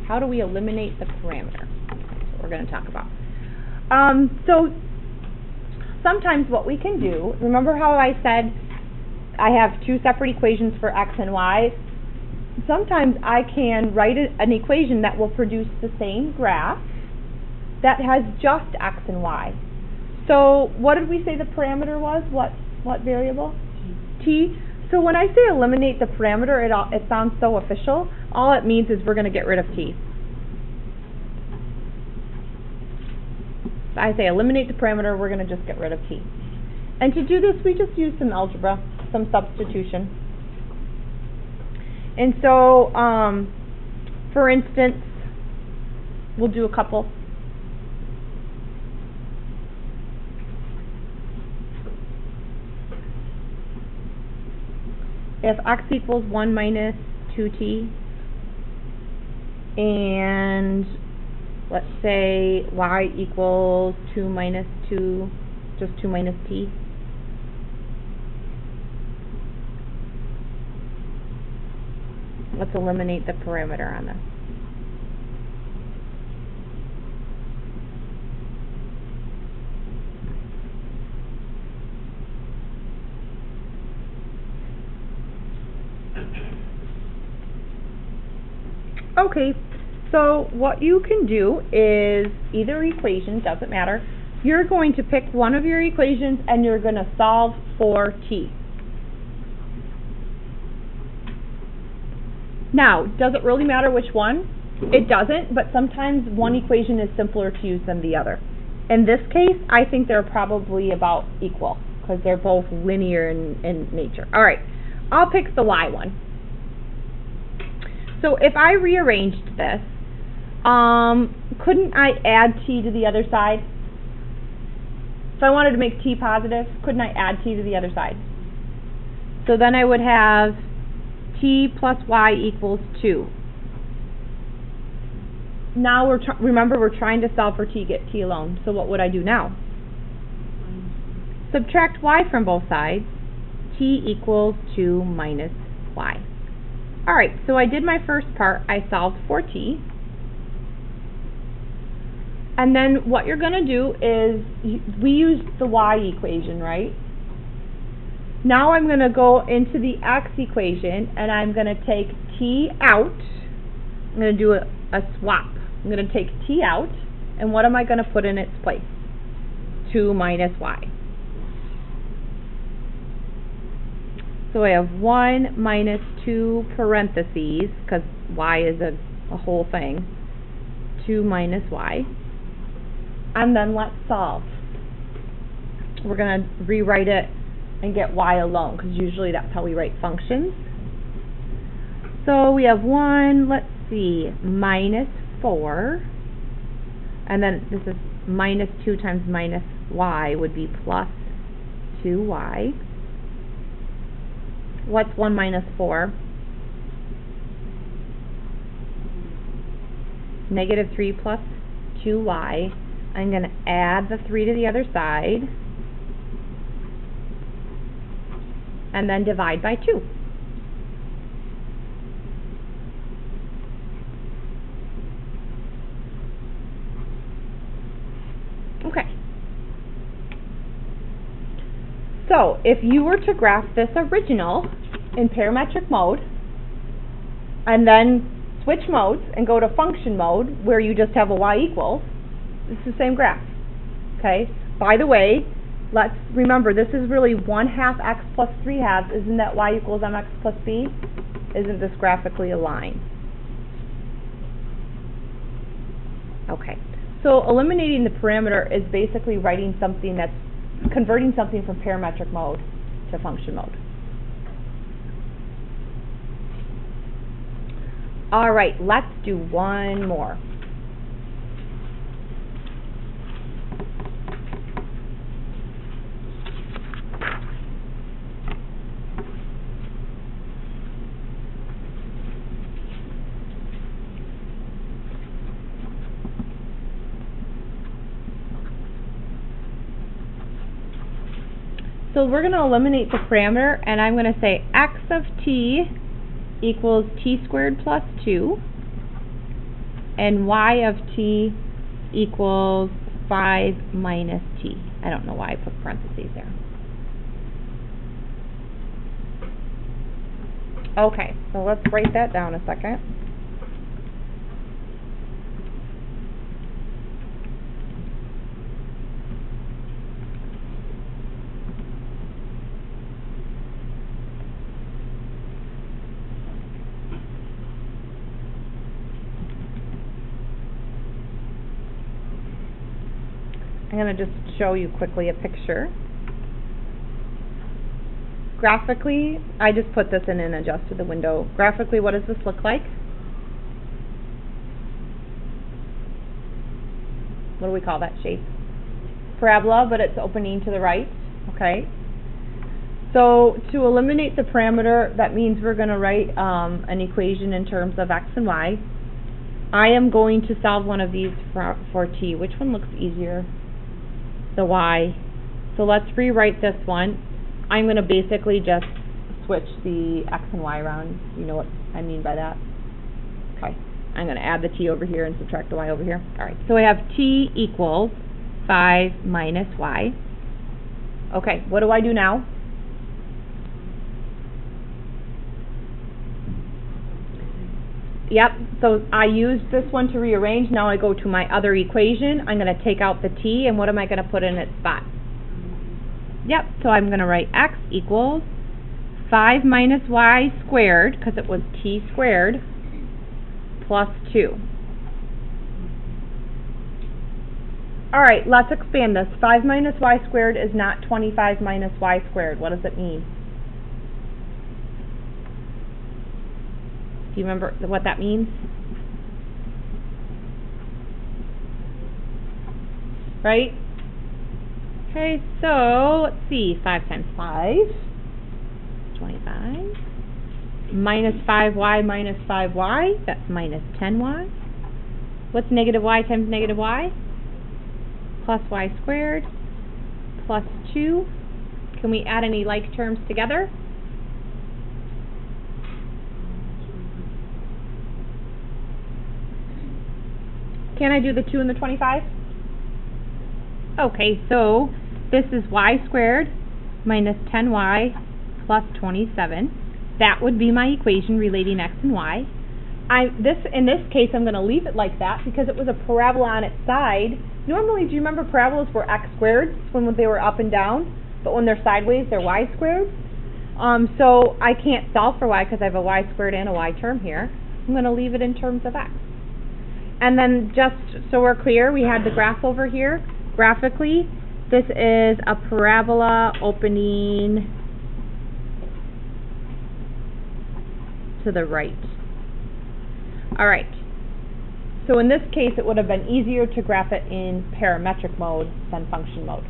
How do we eliminate the parameter? That's what we're going to talk about. So sometimes what we can do, remember how I said I have two separate equations for x and y? Sometimes I can write an equation that will produce the same graph that has just x and y. So what did we say the parameter was? What variable? T. So when I say eliminate the parameter, it sounds so official. All it means is we're going to get rid of t. I say eliminate the parameter, we're going to just get rid of t. And to do this, we just use some algebra, some substitution. And so, for instance, we'll do a couple. If x equals 1 minus 2t, and let's say y equals 2 minus 2, just 2 minus t. Let's eliminate the parameter on this. Okay, so what you can do is either equation, doesn't matter. You're going to pick one of your equations and you're going to solve for t. Now, does it really matter which one? It doesn't, but sometimes one equation is simpler to use than the other. In this case, I think they're probably about equal because they're both linear in nature. All right, I'll pick the y one. So if I rearranged this, couldn't I add t to the other side? If I wanted to make t positive, couldn't I add t to the other side? So then I would have t plus y equals 2. Now remember we're trying to solve for t, get t alone. So what would I do now? Subtract y from both sides. T equals 2 minus y. Alright, so I did my first part. I solved for t. And then what you're going to do is, we used the y equation, right? Now I'm going to go into the x equation and I'm going to take t out. I'm going to do a swap. I'm going to take t out, and what am I going to put in its place? 2 minus y. So I have 1 minus 2 parentheses, because y is a whole thing, 2 minus y. And then let's solve. We're going to rewrite it and get y alone, because usually that's how we write functions. So we have 1, let's see, minus 4, and then this is minus 2 times minus y would be plus 2y. What's 1 minus 4? Negative 3 plus 2y. I'm going to add the 3 to the other side, and then divide by 2. Okay. So, if you were to graph this original in parametric mode, and then switch modes and go to function mode, where you just have a y equals, it's the same graph. Okay? By the way, let's remember, this is really 1/2 x plus 3/2. Isn't that y equals mx plus b? Isn't this graphically aligned? Okay. So eliminating the parameter is basically writing something that's converting something from parametric mode to function mode. All right, let's do one more. So we're going to eliminate the parameter, and I'm going to say x of t equals t squared plus 2. and y of t equals 5 minus t. I don't know why I put parentheses there. Okay, so let's write that down a second. I'm going to just show you quickly a picture. Graphically, I just put this in and adjusted the window. Graphically, what does this look like? What do we call that shape? Parabola, but it's opening to the right. Okay. So to eliminate the parameter, that means we're going to write an equation in terms of x and y. I am going to solve one of these for t. Which one looks easier? The y. So let's rewrite this one. I'm going to basically just switch the x and y around. You know what I mean by that? Okay. I'm going to add the t over here and subtract the y over here. Alright, so we have t equals 5 minus y. Okay, what do I do now? Yep, so I used this one to rearrange. Now I go to my other equation. I'm going to take out the t, and what am I going to put in its spot? Yep, so I'm going to write x equals 5 minus y squared, because it was t squared, plus 2. Alright, let's expand this. 5 minus y squared is not 25 minus y squared. What does it mean? Do you remember what that means? Right? Okay, so let's see. 5 times 5, 25. Minus 5y minus 5y, that's minus 10y. What's negative y times negative y? Plus y squared, plus 2. Can we add any like terms together? Can I do the 2 and the 25? Okay, so this is y squared minus 10y plus 27. That would be my equation relating x and y. In this case, I'm going to leave it like that because it was a parabola on its side. Normally, do you remember parabolas were x squared when they were up and down? But when they're sideways, they're y squared. So I can't solve for y because I have a y squared and a y term here. I'm going to leave it in terms of x. And then just so we're clear, we had the graph over here. Graphically, this is a parabola opening to the right. Alright, so in this case it would have been easier to graph it in parametric mode than function mode.